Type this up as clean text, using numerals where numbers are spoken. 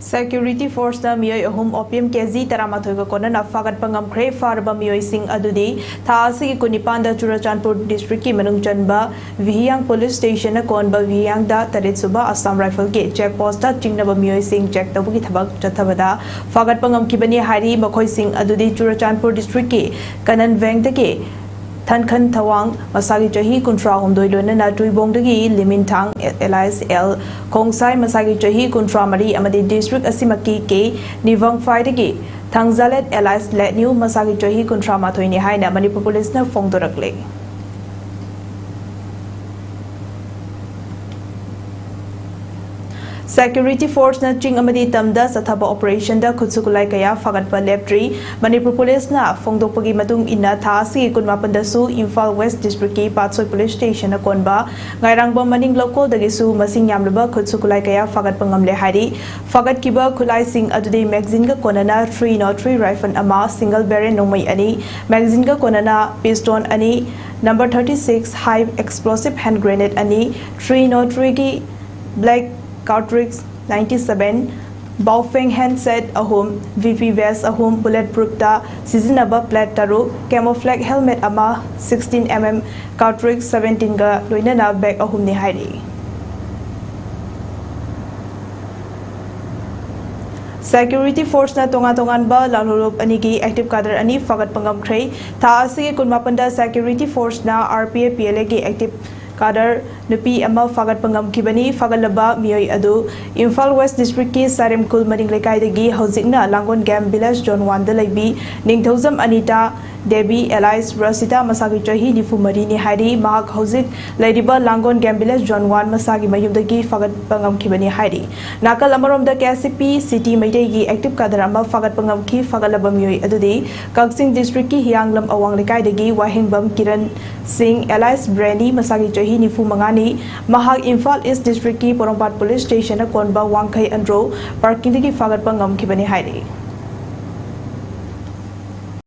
Security Force na miyoi ahum Opium KG taramathoy ka konana fagatpa ngamkhre farba miyoi sing adudi tha asigi kunipan da Churachandpur district ki manung chanba Vihiyang police station na konba Vihiyang da tarit suba Assam rifle ke check post da chingnaba miyoi sing check tabugi thabak chathabada fagatpa ngamkibani hari makhoi sing adudi Churachandpur district ki kanan veng da ke Thankhan Thawang Masagi Chahi Kuntra Humdoi Lona Tuibongdagi Limintang Elias L Kongsai Masagi Chahi Kuntra Mari Amadi District Asimaki K Nivang Faidagi Thangzalet Elias Let New Masagi Chahi Kuntra Mathoini Haina Manipur Police na Fongdorakle Security Force na ching amadi tamda sathaba operation da khutsukulai kaya fagatpa leptri Manipur Police na fongdokpagi matung ina tha si kunmapan da su Imphal West District ki Patsoi Police Station na konba ngairangba maning local dagi su masing yamlaba khutsukulai kaya fagatpa ngamle hari fagat kiba khulai sing adude magazine ga konana 303 rifle ama single barrel nomai ani magazine ga konana piston ani number 36 high explosive hand grenade ani 303 ki black cartridge 97 Baofeng handset ahum VP vest ahum bulletproof da sizinaba plat taru camouflage helmet ama 16 mm cartridge 17 ga loinana bag ahum ni hairi Security Force na tongan ba lalolop anigi active cadre ani fagat pangam khrei tha asigi kunmapanda Security Force na RPA PLA ki active Kadar Nupi Ama Fagat Pangam Kibani Fagalaba Miyoi Adu Imphal West District ki Sarim Kul Maning Lekai Dagi Hozikna Langon Gam Village John Wanda Laibi Ningthozam Anita Debbie Elias Rasita Masagi Chahi Nifu Marini Hari Mahak Hozik Ladiba Langon Gam Village John Wan Masagi Mayumdagi Fagat Pangam Kibani Hari Nakal Amarom da KCP City Maidegi Active Kadar Ama Fagat Pangam Ki Fagalaba Miyoi Adudi Kaksing District ki Hianglam Awang Lekai Dagi Wahingbam Kiran Singh Elias Brandy Masagi Chahi Nifu Mangani Mahak Imphal East District ki Porompat Police Station na konba Wangkai Andro Parking dagi Fagat Pangam Kibani Hari